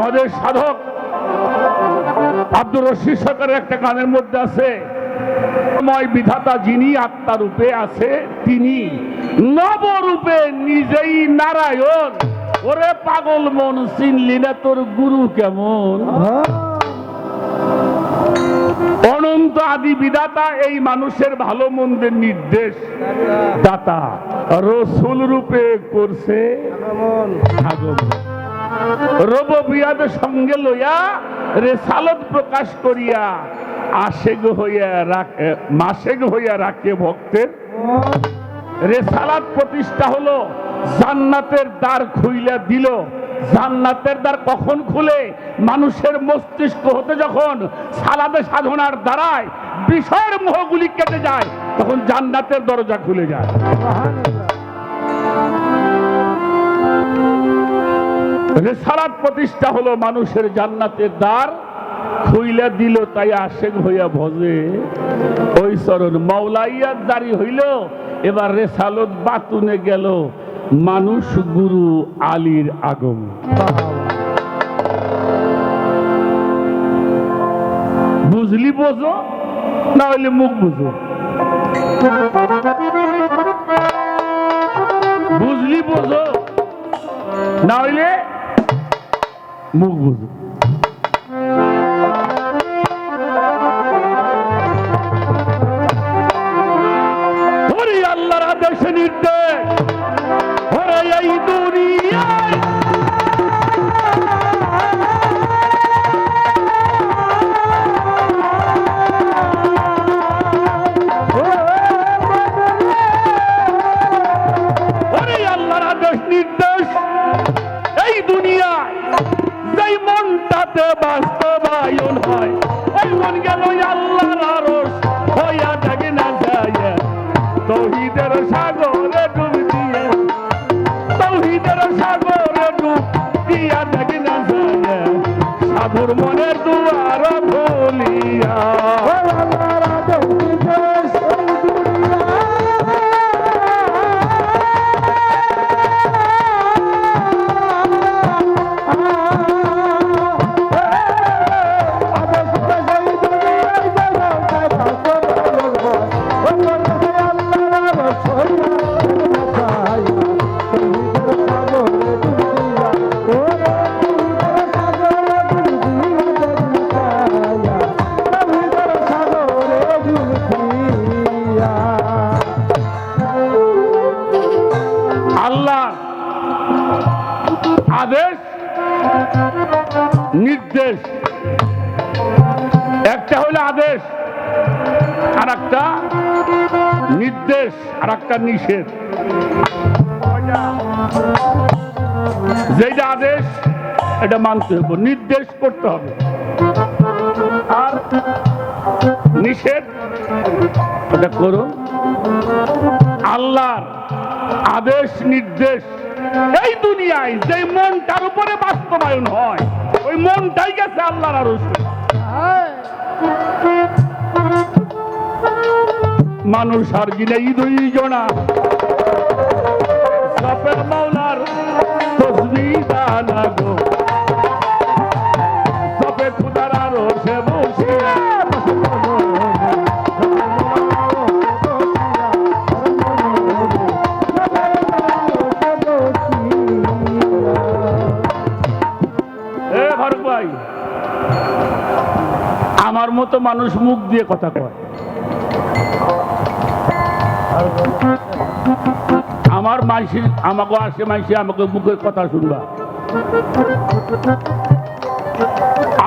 আমাদের সাধক আব্দুর রশিদ সরকারের একটা গানের মধ্যে আছে, ময় বিধাতা যিনি আত্মা রূপে আছে তিনি নবরূপে নিজেই নারায়ণ। ওরে পাগল মন চিনলি না তোর গুরু কেমন? অনন্ত আদি বিধাতা এই মানুষের ভালো মন্দের নির্দেশ দাতা রসুল রূপে করছে আগমন। রববিয়াদের সঙ্গে লইয়া রেসালত প্রকাশ করিয়া আশেক হইয়া রাখে মাসেক হইয়া রাখে ভক্তের। রেসালাত প্রতিষ্ঠা হলো, জান্নাতের দ্বার খুইলা দিল। জান্নাতের দ্বার কখন খুলে? মানুষের মস্তিষ্ক হতে যখন সালাদে সাধনার দ্বারায় বিষয়ের মোহগুলি কেটে যায়, তখন জান্নাতের দরজা খুলে যায়। রেসালাত প্রতিষ্ঠা হলো, মানুষের জান্নাতের দ্বার খুইলা দিল, তাই আশেক হইয়া ভজে ওই চরণ। মাওলাইয়াত জারি হইল, এবার রেসালত বাতুনে গেল, মানুষ গুরু আলীর আগম। বুঝলি বোঝো, না হইলে মুখ বুঝো। বুঝলি বোঝো, না হইলে মুখ বুঝো। আল্লাহর আদেশে নির্দেশ এই দুনিয়ায় আল্লাহর আদেশ নির্দেশ এই দুনিয়ায় যেই মনটাতে বাস্তবায়ন হয়, ওই মন গেল আল্লাহর আরশ হইয়া থাকে না যায় তৌহিদের সাগরে ডুব দিয়ে, তৌহিদের সাগরে ডুব দিয়া থাকে না যায় সাধুর মনের দুয়ার খুলিয়া। আদেশ নির্দেশ, একটা হইলো আদেশ, আর একটা নির্দেশ, আর একটা নিষেধ। যেটা আদেশ এটা মানতে হবে, নির্দেশ করতে হবে, আর নিষেধ এটা করো। আল্লাহর আদেশ নির্দেশ এই দুনিয়ায় যে মনটার উপরে বাস্তবায়ন হয়, ওই মনটাই গেছে আল্লাহর আরশ। মানুষ আর গিনে দুই জনা সপের মাওলার তসবিহ দানা গো, সপে খুদার আরশে বসিয়া আমার মতো মানুষ মুখ দিয়ে কথা কয়। আমার মাইসি আমাকে আসে, মাইসি আমাকে মুখের কথা শুনবা।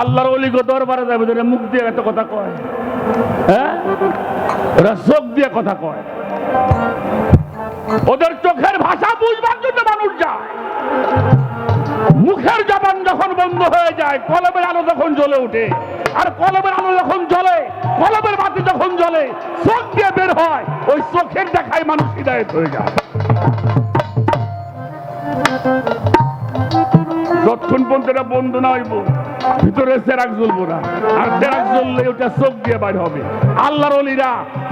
আল্লাহর ওলি গো দরবারে যাবে, মুখ দিয়ে এত কথা কয়, হ্যাঁ? ওরা চোখ দিয়ে কথা কয়। ওদের চোখের ভাষা বুঝবার জন্য মানুষ যায়। মুখের জবান যখন বন্ধ হয়ে যায়, কলবের আলো যখন জ্বলে ওঠে, আর কলবের আলো যখন জ্বলে, কলবের বাতি যখন জ্বলে, চোখ দিয়ে বের হয়, ওই চোখের দেখায় মানুষ হিদায়েত হয়ে যায়। যতক্ষণ পর্যন্ত এটা বন্ধ না হইব, ভিতরে চেরাগ জ্বলবো না, আর চেরাগ জ্বললে ওটা চোখ দিয়ে বাইর হবে। আল্লাহর ওলিরা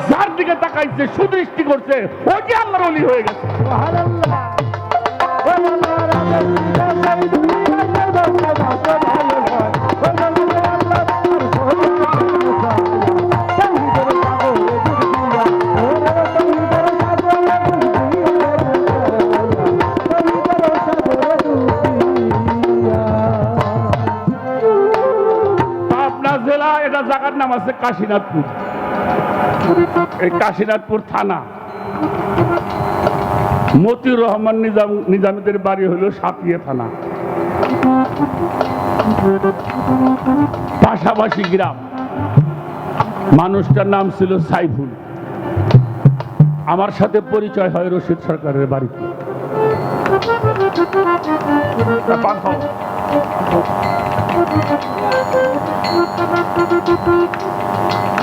যার দিকে তাকাইছে, সুদৃষ্টি করছে, ওইটি আল্লাহর ওলি হয়ে গেছে। সুবহানাল্লাহ। জায়গার নাম আছে কাশীনাথপুর। এই কাশীনাথপুর থানা। মতিউর রহমান নিজামীদের বাড়ি হলো সাতিয়া থানা, পাশাপাশি গ্রাম। মানুষটার নাম ছিল সাইফুল। আমার সাথে পরিচয় হয় রশিদ সরকারের বাড়িতে।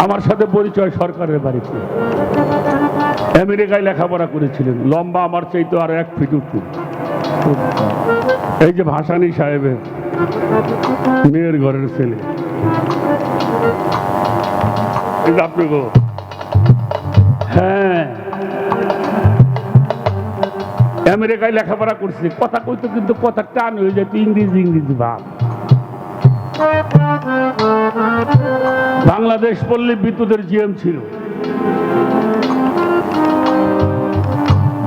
আমার সাথে পরিচয় সরকারের বাড়িতে। আমেরিকায় লেখাপড়া করেছিলেন, লম্বা আমার চাইতে আরো 1 ফিট উঁচু। এই যে ভাসানী সাহেবের মেয়ের ঘরের ছেলে। আপনি গো, হ্যাঁ, আমেরিকায় লেখাপড়া করছে। কথা কইতো কিন্তু কথা টান হয়ে যেত, ইংরেজি ইংরেজি ভাব। বাংলাদেশ পল্লী বিদ্যুতের জিএম ছিল।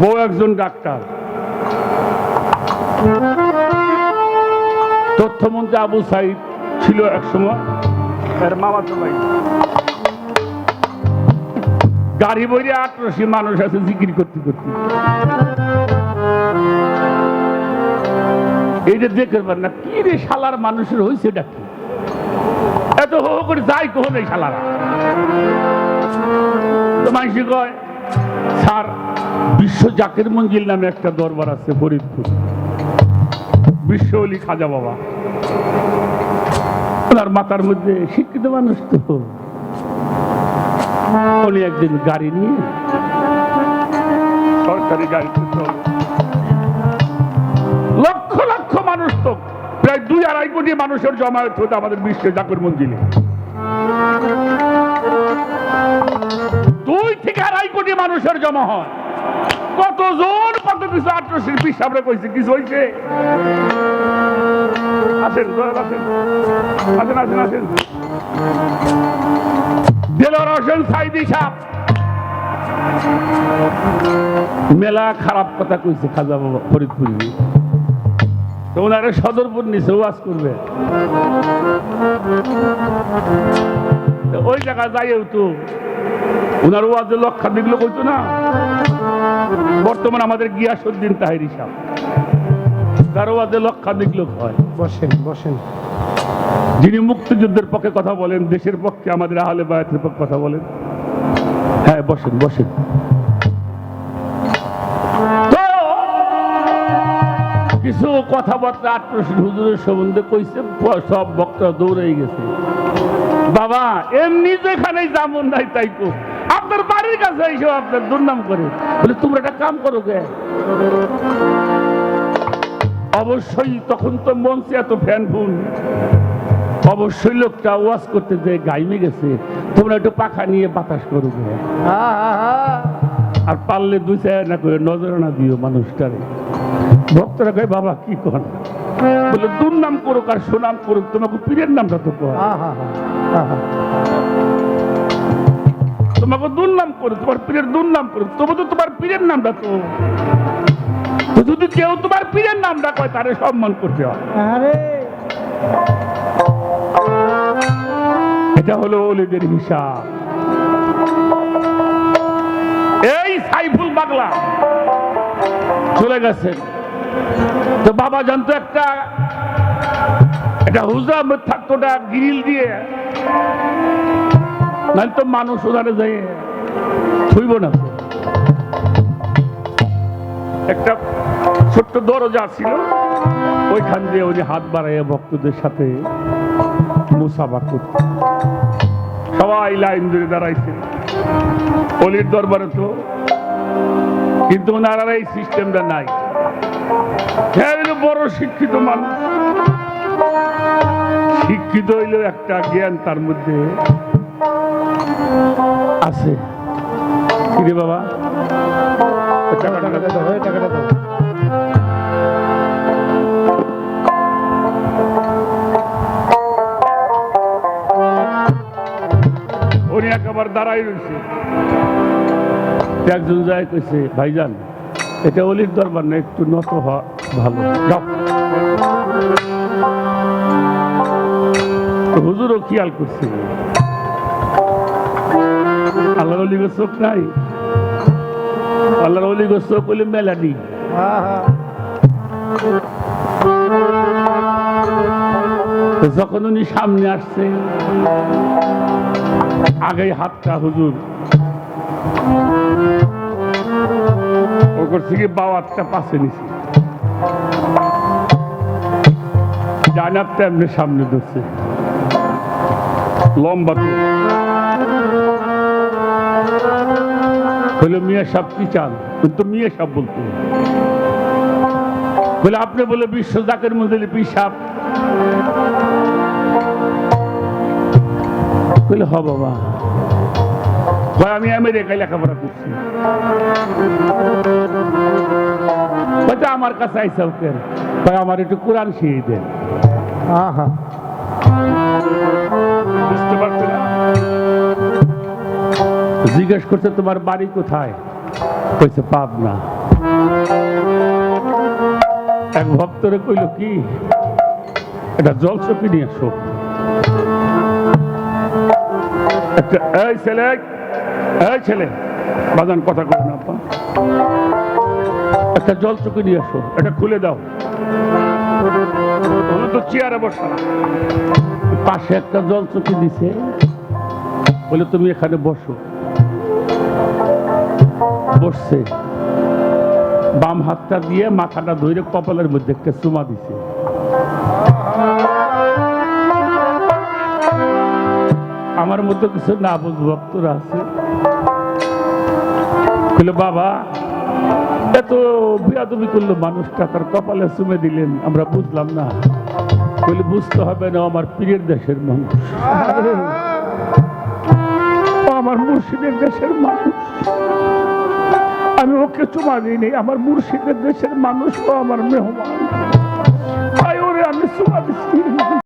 বউ একজন ডাক্তার। তথ্যমন্ত্রী আবু সাইদ ছিল একসময়, এর মামাতো ভাই। গাড়ি বইরে 18 মানুষ আছে জিকির করতে করতে। এই যে দেখে না কি রে শালার মানুষের হয়েছে ডাকি এত হো করে যাই কহ নেই শালারা। তো মানুষ কয় স্যার বিশ্ব জাকের মঞ্জিল নামে একটা দরবার আছে ফরিদপুর, বিশ্ব অলি খাজা বাবা। ওনার মাথার মধ্যে শিক্ষিত মানুষ তো, উনি একদিন গাড়ি নিয়ে সরকারি গাড়িতে চলে। লক্ষ লক্ষ মানুষ, তো প্রায় 2-2.5 কোটি মানুষের জমায়েত হতো আমাদের বিশ্ব জাকের মঞ্জিলে। 2 থেকে 2.5 কোটি মানুষের জমা হয়। কতজন কত কিছু 18 পিস সামনে কইছে, কিছু হয়েছে? আসেন আসেন আসেন আসেন আসেন। দেলোয়ার হোসেন সাইদি সাহেব মেলা খারাপ কথা কইছে খাজা বাবা ফরিদপুরে। তো ওনারা সদরপুর নিচে ওয়াজ করবে, ওই জায়গায় যাইও তো ওনার ওয়াজে লক্ষাধিক লোক হইতো না। বর্তমান আমাদের গিয়াসউদ্দিন তাহেরি সাহেব, তার ওয়াজে লক্ষাধিক লোক হয়। বসেন বসেন। যিনি মুক্তিযুদ্ধের পক্ষে কথা বলেন, দেশের পক্ষে, আমাদের আহলে বায়াতের পক্ষে কথা বলেন। হ্যাঁ বসেন বসেন। তো কিছু কথাবার্তা 18 হুজুরের সম্বন্ধে কইছে, সব বক্তা দৌড়ে গেছে। বাবা এমনি যেখানে যেমন নাই তাই তো, আপনার বাড়ির কাছে এইসব আপনার দুর্নাম করে। বলে তোমরা একটা কাম করো গে। অবশ্যই তখন তো মঞ্চে এত ফ্যান ফুন, অবশ্যই লোকটা ওয়াজ করতে যে গাইমে গেছে, তোমরা একটু পাখা নিয়ে বাতাস করো গে। আর পারলে 2-4 না করে নজরানা দিও মানুষটারে। ভক্তরা কয় বাবা কি কর, বলে দুর্নাম করুক আর সুনাম করুক, তোমাকে পীরের নামটা তো কর। তোমাকে দুর্নাম করুক, তোমার পীরের দুর্নাম করুক, তবু তো তোমার পীরের নামটা তো। যদি কেউ তোমার পীরের নামটা কয় তারে সম্মান করতে হয়। এটা হলো ওলিদের হিসাব। এই সাইফুল পাগলা চলে গেছেন। তো বাবা জানতো একটা হুজরা থাকতো, গ্রিল দিয়ে, নাহলে তো মানুষ ওখানে যাই ছুইব না। একটা ছোট্ট দরজা ছিল, ওইখান দিয়ে উনি হাত বাড়াইয়া ভক্তদের সাথে মুসাফা করত। সবাই লাইন ধরে দাঁড়াইছে অলির দরবারে তো, কিন্তু ওনারা এই সিস্টেমটা নাই। হ্যাঁ বড় শিক্ষিত মানুষ, শিক্ষিত হইলেও একটা জ্ঞান তার মধ্যে আছে। কিরে বাবা টাকাটা দাও। উনি একেবারে দাঁড়াই রয়েছে। একজন যায় কইছে ভাইজান এটা অলির দরবার না, একটু নত হওয়া ভালো। হুজুরও খেয়াল করছে। আল্লাহর ওলিগো চোখ নাই, আল্লাহর ওলিগো চোখ হইলে মেলানি। যখন উনি সামনে আসছে আগে হাতটা হুজুর ওর থেকে বাওয়াতটা পাশে নিছি, জানাবটা এমনি সামনে ধরছে লম্বা তো বলে মিয়া সাহেব কি চান, কিন্তু মিয়া সাহেব বলতে বলে আপনি বলে বিশ্ব জাকের মধ্যে পিসাব বলে হ বাবা, আমি আমেরিকায় লেখাপড়া করছি, হয়তো আমার কাছে আইসা ওকে আমার একটু কোরআন শিখিয়ে দেন। বুঝতে পারছি না, জিজ্ঞেস করছে তোমার বাড়ি কোথায়, কইছে পাবনা। এক ভক্তরে কইল কি এটা জলচকি নিয়ে আসো, এই ছেলে এই ছেলে বাজান কথা কই না আপা, একটা জলচকি নিয়ে আসো, এটা খুলে দাও। তো চেয়ারে বসা, পাশে একটা জলচকি দিছে, বলে তুমি এখানে বসো। বসছে, বাম হাতটা দিয়ে মাথাটা ধরে কপালের মধ্যে একটা চুমা দিছে। আমার মধ্যে কিছু না বুঝ ভক্তরা আছে, বলে বাবা এত বিয়াদবি করলো মানুষটা, তার কপালে চুমে দিলেন, আমরা বুঝলাম না। বলে বুঝতে হবে না, আমার পীরের দেশের মানুষ, আমার মুর্শিদের দেশের মানুষ, আমি ওকে চুমা দিইনি, আমার মুর্শিদের দেশের মানুষ, ও আমার মেহমান, তাই ওরে আমি চুমা দিচ্ছি।